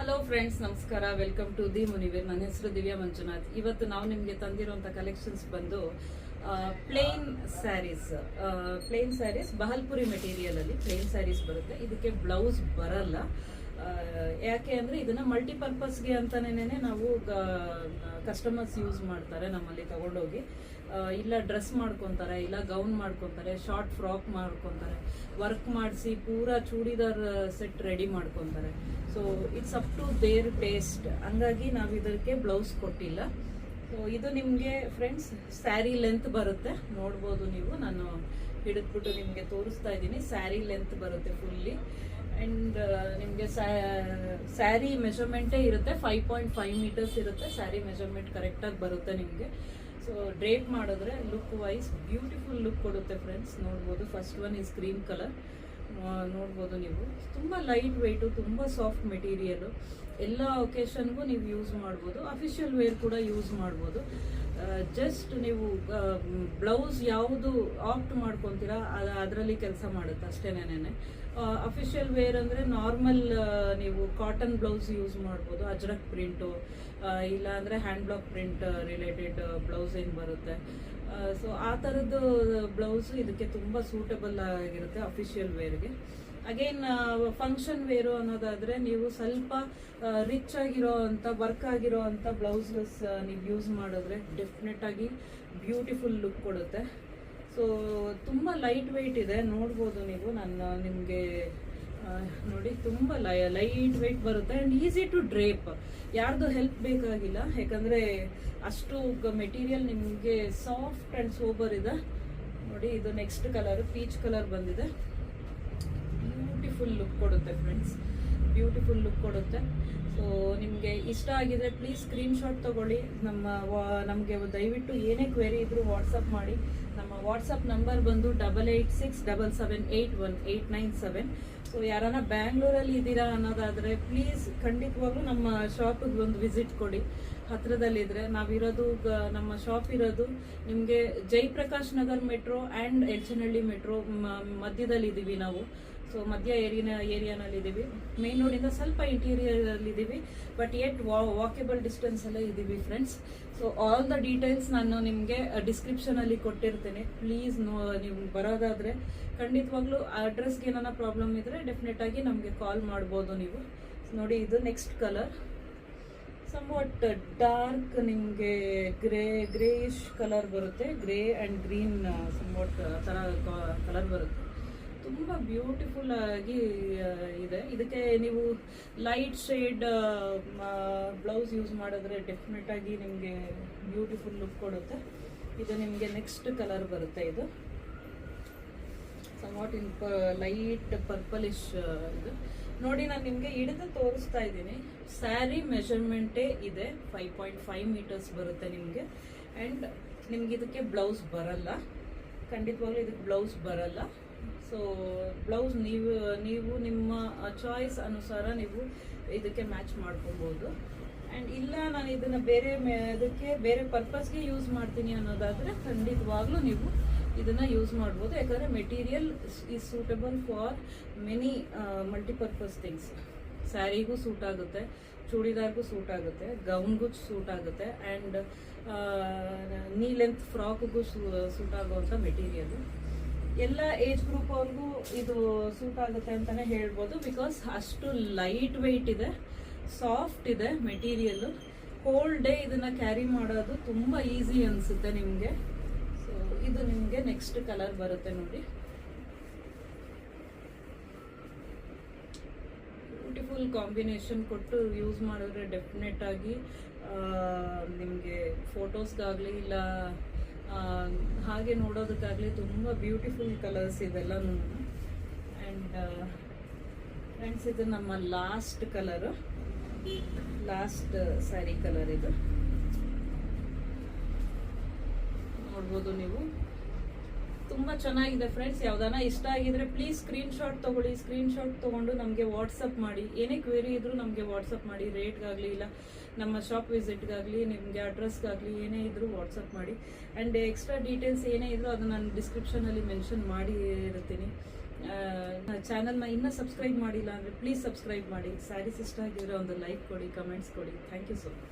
Hello friends, ನಮಸ್ಕಾರ. Welcome to the ಮುನಿವೇರ್. ನನ್ನ ಹೆಸರು ದಿವ್ಯಾ ಮಂಜುನಾಥ್. ಇವತ್ತು ನಾವು ನಿಮಗೆ ತಂದಿರುವಂಥ ಕಲೆಕ್ಷನ್ಸ್ ಬಂದು ಪ್ಲೇನ್ ಸ್ಯಾರೀಸ್ ಬಹಲ್ಪುರಿ ಮೆಟೀರಿಯಲ್ ಅಲ್ಲಿ ಪ್ಲೇನ್ ಸ್ಯಾರೀಸ್ ಬರುತ್ತೆ. ಇದಕ್ಕೆ ಬ್ಲೌಸ್ ಬರಲ್ಲ. ಯಾಕೆ ಅಂದರೆ ಇದನ್ನ ಮಲ್ಟಿಪರ್ಪಸ್ಗೆ ಅಂತಲೇ ನಾವು ಕಸ್ಟಮರ್ಸ್ ಯೂಸ್ ಮಾಡ್ತಾರೆ. ನಮ್ಮಲ್ಲಿ ತಗೊಂಡೋಗಿ ಇಲ್ಲ ಡ್ರೆಸ್ ಮಾಡ್ಕೊತಾರೆ, ಇಲ್ಲ ಗೌನ್ ಮಾಡ್ಕೊತಾರೆ, ಶಾರ್ಟ್ ಫ್ರಾಕ್ ಮಾಡ್ಕೊತಾರೆ, ವರ್ಕ್ ಮಾಡಿಸಿ ಪೂರಾ ಚೂಡಿದಾರ್ ಸೆಟ್ ರೆಡಿ ಮಾಡ್ಕೊತಾರೆ. So it's up to their taste. ಹಂಗಾಗಿ ನಾವು ಇದಕ್ಕೆ ಬ್ಲೌಸ್ ಕೊಟ್ಟಿಲ್ಲ. ಸೊ ಇದು ನಿಮಗೆ ಫ್ರೆಂಡ್ಸ್ ಸ್ಯಾರಿ ಲೆಂತ್ ಬರುತ್ತೆ, ನೋಡ್ಬೋದು ನೀವು. ನಾನು ಹಿಡಿದ್ಬಿಟ್ಟು ನಿಮಗೆ ತೋರಿಸ್ತಾ ಇದ್ದೀನಿ. ಸ್ಯಾರಿ ಲೆಂತ್ ಬರುತ್ತೆ ಫುಲ್ಲಿ. ಆ್ಯಂಡ್ ನಿಮಗೆ ಸ್ಯಾರಿ ಮೆಷರ್ಮೆಂಟೇ ಇರುತ್ತೆ. 5.5 ಮೀಟರ್ಸ್ ಇರುತ್ತೆ ಸ್ಯಾರಿ ಮೆಷರ್ಮೆಂಟ್. ಕರೆಕ್ಟಾಗಿ ಬರುತ್ತೆ ನಿಮಗೆ. ಸೊ ಡ್ರೇಪ್ ಮಾಡಿದ್ರೆ ಲುಕ್ ವೈಸ್ ಬ್ಯೂಟಿಫುಲ್ ಲುಕ್ ಕೊಡುತ್ತೆ ಫ್ರೆಂಡ್ಸ್. ನೋಡ್ಬೋದು. First one is cream colour. ನೋಡ್ಬೋದು ನೀವು. ತುಂಬ ಲೈಟ್ ವೆಯ್ಟು, ತುಂಬ ಸಾಫ್ಟ್ ಮೆಟೀರಿಯಲು. ಎಲ್ಲ ಒಕೇಶನ್ಗೂ ನೀವು ಯೂಸ್ ಮಾಡ್ಬೋದು. ಅಫಿಷಿಯಲ್ ವೇರ್ ಕೂಡ ಯೂಸ್ ಮಾಡ್ಬೋದು. ಜಸ್ಟ್ ನೀವು ಬ್ಲೌಸ್ ಯಾವುದು ಆಪ್ಟ್ ಮಾಡ್ಕೊತೀರಾ ಅದರಲ್ಲಿ ಕೆಲಸ ಮಾಡುತ್ತೆ ಅಷ್ಟೇನೇನೆ. ಅಫಿಷಿಯಲ್ ವೇರ್ ಅಂದರೆ ನಾರ್ಮಲ್ ನೀವು ಕಾಟನ್ ಬ್ಲೌಸ್ ಯೂಸ್ ಮಾಡ್ಬೋದು. ಅಜ್ರಕ್ ಪ್ರಿಂಟು ಇಲ್ಲ ಅಂದರೆ hand block print related blouse ಏನು ಬರುತ್ತೆ. ಸೊ ಆ ಥರದ್ದು ಬ್ಲೌಸು ಇದಕ್ಕೆ ತುಂಬ ಸೂಟಬಲ್ ಆಗಿರುತ್ತೆ ಅಫಿಷಿಯಲ್ ವೇರ್ಗೆ. ಅಗೇನ್ ಫಂಕ್ಷನ್ ವೇರು ಅನ್ನೋದಾದರೆ ನೀವು ಸ್ವಲ್ಪ ರಿಚ್ ಆಗಿರೋ ಅಂಥ ವರ್ಕ್ ಆಗಿರೋ ಅಂಥ ಬ್ಲೌಸಸ್ ನೀವು ಯೂಸ್ ಮಾಡಿದ್ರೆ ಡೆಫಿನೆಟ್ ಆಗಿ ಬ್ಯೂಟಿಫುಲ್ ಲುಕ್ ಕೊಡುತ್ತೆ. ಸೊ ತುಂಬ ಲೈಟ್ ವೆಯ್ಟ್ ಇದೆ, ನೋಡ್ಬೋದು ನೀವು. ನಾನು ನಿಮಗೆ ನೋಡಿ, ತುಂಬ ಲೈಟ್ ವೆಯ್ಟ್ ಬರುತ್ತೆ ಆ್ಯಂಡ್ ಈಸಿ ಟು ಡ್ರೇಪ್. ಯಾರ್ದು ಹೆಲ್ಪ್ ಬೇಕಾಗಿಲ್ಲ, ಯಾಕಂದರೆ ಅಷ್ಟು ಮೆಟೀರಿಯಲ್ ನಿಮಗೆ ಸಾಫ್ಟ್ ಆ್ಯಂಡ್ ಸೋಬರ್ ಇದೆ. ನೋಡಿ, ಇದು ನೆಕ್ಸ್ಟ್ ಕಲರ್ ಪೀಚ್ ಕಲರ್ ಬಂದಿದೆ. ಬ್ಯೂಟಿಫುಲ್ ಲುಕ್ ಕೊಡುತ್ತೆ ಫ್ರೆಂಡ್ಸ್, ಬ್ಯೂಟಿಫುಲ್ ಲುಕ್ ಕೊಡುತ್ತೆ. ಸೊ ನಿಮಗೆ ಇಷ್ಟ ಆಗಿದ್ರೆ ಪ್ಲೀಸ್ ಸ್ಕ್ರೀನ್ಶಾಟ್ ತೊಗೊಳ್ಳಿ. ನಮಗೆ ದಯವಿಟ್ಟು ಏನೇ ಕ್ವೆರಿ ಇದ್ದರೂ ವಾಟ್ಸಪ್ ಮಾಡಿ. ನಮ್ಮ ವಾಟ್ಸಪ್ ನಂಬರ್ ಬಂದು 8867781897. ಸೊ ಯಾರನ್ನ ಬ್ಯಾಂಗ್ಳೂರಲ್ಲಿ ಇದ್ದೀರಾ ಅನ್ನೋದಾದರೆ ಪ್ಲೀಸ್ ಖಂಡಿತವಾಗ್ಲೂ ನಮ್ಮ ಶಾಪಿಗೆ ಒಂದು ವಿಸಿಟ್ ಕೊಡಿ. ಹತ್ತಿರದಲ್ಲಿದ್ದರೆ ನಾವಿರೋದು, ನಮ್ಮ ಶಾಪ್ ಇರೋದು ನಿಮಗೆ Jayaprakash Nagar metro and Yelachenahalli metro ಮಧ್ಯದಲ್ಲಿದ್ದೀವಿ ನಾವು. ಸೊ ಮಧ್ಯ ಏರಿಯಾನಲ್ಲಿದ್ದೀವಿ. ಮೇನ್ ರೋಡಿಂದ ಸ್ವಲ್ಪ ಇಂಟೀರಿಯರಲ್ಲಿದ್ದೀವಿ, ಬಟ್ ಯೆಟ್ ವಾಕೇಬಲ್ ಡಿಸ್ಟೆನ್ಸಲ್ಲೇ ಇದ್ದೀವಿ friends. So all the details ನಾನು ನಿಮಗೆ ಡಿಸ್ಕ್ರಿಪ್ಷನಲ್ಲಿ ಕೊಟ್ಟಿರ್ತೀನಿ. ಪ್ಲೀಸ್ ನೀವು ಬರೋದಾದರೆ ಖಂಡಿತವಾಗ್ಲೂ ಅಡ್ರೆಸ್ಗೆ ಏನಾರ ಪ್ರಾಬ್ಲಮ್ ಇದ್ದರೆ ಡೆಫಿನೆಟ್ ಆಗಿ ನಮಗೆ ಕಾಲ್ ಮಾಡ್ಬೋದು ನೀವು. ನೋಡಿ, ಇದು ನೆಕ್ಸ್ಟ್ ಕಲರ್ ಸಮ್ವಾಟ್ ಡಾರ್ಕ್ ನಿಮಗೆ ಗ್ರೇಯಿಶ್ ಕಲರ್ ಬರುತ್ತೆ. ಗ್ರೇ ಆ್ಯಂಡ್ ಗ್ರೀನ್ ಸಮ್ವಾಟ್ ಥರ ಕಲರ್ ಬರುತ್ತೆ. ತುಂಬ ಬ್ಯೂಟಿಫುಲ್ ಆಗಿ ಇದೆ. ಇದಕ್ಕೆ ನೀವು ಲೈಟ್ ಶೇಡ್ ಬ್ಲೌಸ್ ಯೂಸ್ ಮಾಡಿದ್ರೆ ಡೆಫಿನೆಟ್ ಆಗಿ ನಿಮಗೆ ಬ್ಯೂಟಿಫುಲ್ ಲುಕ್ ಕೊಡುತ್ತೆ. ಇದು ನಿಮಗೆ ನೆಕ್ಸ್ಟ್ ಕಲರ್ ಬರುತ್ತೆ. ಇದು ಸಮ್ವಾಟ್ ಇನ್ ಲೈಟ್ ಪರ್ಪಲಿಶ್. ಇದು ನೋಡಿ, ನಾನು ನಿಮಗೆ ಹಿಡಿದು ತೋರಿಸ್ತಾ ಇದ್ದೀನಿ. ಸ್ಯಾರಿ ಮೆಷರ್ಮೆಂಟೇ ಇದೆ. 5.5 ಮೀಟರ್ಸ್ ಬರುತ್ತೆ ನಿಮಗೆ. ಆ್ಯಂಡ್ ನಿಮ್ಗೆ ಇದಕ್ಕೆ ಬ್ಲೌಸ್ ಬರಲ್ಲ, ಖಂಡಿತವಾಗ್ಲೂ ಇದಕ್ಕೆ ಬ್ಲೌಸ್ ಬರಲ್ಲ. ಸೊ ಬ್ಲೌಸ್ ನೀವು ನಿಮ್ಮ ಚಾಯ್ಸ್ ಅನುಸಾರ ನೀವು ಇದಕ್ಕೆ ಮ್ಯಾಚ್ ಮಾಡ್ಕೊಬೋದು. ಆ್ಯಂಡ್ ಇಲ್ಲ ನಾನು ಇದನ್ನು ಇದಕ್ಕೆ ಬೇರೆ ಪರ್ಪಸ್ಗೆ ಯೂಸ್ ಮಾಡ್ತೀನಿ ಅನ್ನೋದಾದರೆ ಖಂಡಿತವಾಗ್ಲೂ ನೀವು ಇದನ್ನು ಯೂಸ್ ಮಾಡ್ಬೋದು. ಯಾಕಂದರೆ material is suitable for many multipurpose things. ಸ್ಯಾರಿಗೂ ಸೂಟ್ ಆಗುತ್ತೆ, ಚೂಡಿದಾರ್ಗೂ ಸೂಟ್ ಆಗುತ್ತೆ, ಗೌನ್ಗೂ ಸೂಟ್ ಆಗುತ್ತೆ, ಆ್ಯಂಡ್ ನೀ ಲೆಂತ್ ಫ್ರಾಕ್ಗೂ ಸೂಟ್ ಆಗುವಂಥ ಮೆಟೀರಿಯಲು. ಎಲ್ಲ ಏಜ್ ಗ್ರೂಪ್ ಅವ್ರಿಗೂ ಇದು ಸೂಟ್ ಆಗುತ್ತೆ ಅಂತಲೇ ಹೇಳ್ಬೋದು. ಬಿಕಾಸ್ ಅಷ್ಟು ಲೈಟ್ ವೆಯ್ಟ್ ಇದೆ, ಸಾಫ್ಟ್ ಇದೆ ಮೆಟೀರಿಯಲ್ಲು. ಹೋಲ್ ಡೇ ಇದನ್ನು ಕ್ಯಾರಿ ಮಾಡೋದು ತುಂಬ ಈಸಿ ಅನಿಸುತ್ತೆ ನಿಮಗೆ. ಸೊ ಇದು ನಿಮಗೆ ನೆಕ್ಸ್ಟ್ ಕಲರ್ ಬರುತ್ತೆ. ನೋಡಿ, ಬ್ಯೂಟಿಫುಲ್ ಕಾಂಬಿನೇಷನ್ ಕೊಟ್ಟು ಯೂಸ್ ಮಾಡಿದ್ರೆ ಡೆಫಿನೆಟ್ ಆಗಿ ನಿಮಗೆ ಫೋಟೋಸ್ಗಾಗಲಿ ಇಲ್ಲ ಹಾಗೆ ನೋಡೋದಕ್ಕಾಗಲಿ ತುಂಬ ಬ್ಯೂಟಿಫುಲ್ ಕಲರ್ಸ್ ಇವೆಲ್ಲನೂ. ಆ್ಯಂಡ್ ಫ್ರೆಂಡ್ಸ್, ಇದು ನಮ್ಮ last colour, last sari colour. ಇದು ನೋಡ್ಬೋದು ನೀವು. ತುಂಬ ಚೆನ್ನಾಗಿದೆ ಫ್ರೆಂಡ್ಸ್. ಯಾವ್ದಾನ ಇಷ್ಟ ಆಗಿದ್ರೆ ಪ್ಲೀಸ್ ಸ್ಕ್ರೀನ್ಶಾಟ್ ತೊಗೊಳ್ಳಿ. ಸ್ಕ್ರೀನ್ಶಾಟ್ ತೊಗೊಂಡು ನಮಗೆ ವಾಟ್ಸಪ್ ಮಾಡಿ. ಏನೇ ಕ್ವೆರಿ ಇದ್ರೂ ನಮಗೆ ವಾಟ್ಸಪ್ ಮಾಡಿ. ರೇಟ್ಗಾಗಲಿ ಇಲ್ಲ ನಮ್ಮ ಶಾಪ್ ವಿಸಿಟ್ಗಾಗಲಿ ನಿಮಗೆ ಅಡ್ರೆಸ್ಗಾಗಲಿ ಏನೇ ಇದ್ರೂ ವಾಟ್ಸಪ್ ಮಾಡಿ. ಆ್ಯಂಡ್ ಎಕ್ಸ್ಟ್ರಾ ಡೀಟೇಲ್ಸ್ ಏನೇ ಇದ್ರೂ ಅದನ್ನು ನಾನು ಡಿಸ್ಕ್ರಿಪ್ಷನಲ್ಲಿ ಮೆನ್ಷನ್ ಮಾಡಿ ಇರ್ತೀನಿ. ಚಾನಲ್ನ ಇನ್ನೂ ಸಬ್ಸ್ಕ್ರೈಬ್ ಮಾಡಿಲ್ಲ ಅಂದರೆ ಪ್ಲೀಸ್ ಸಬ್ಸ್ಕ್ರೈಬ್ ಮಾಡಿ. ಸ್ಯಾರೀಸ್ ಇಷ್ಟ ಆಗಿದ್ರೆ ಒಂದು ಲೈಕ್ ಕೊಡಿ, ಕಮೆಂಟ್ಸ್ ಕೊಡಿ. Thank you so much.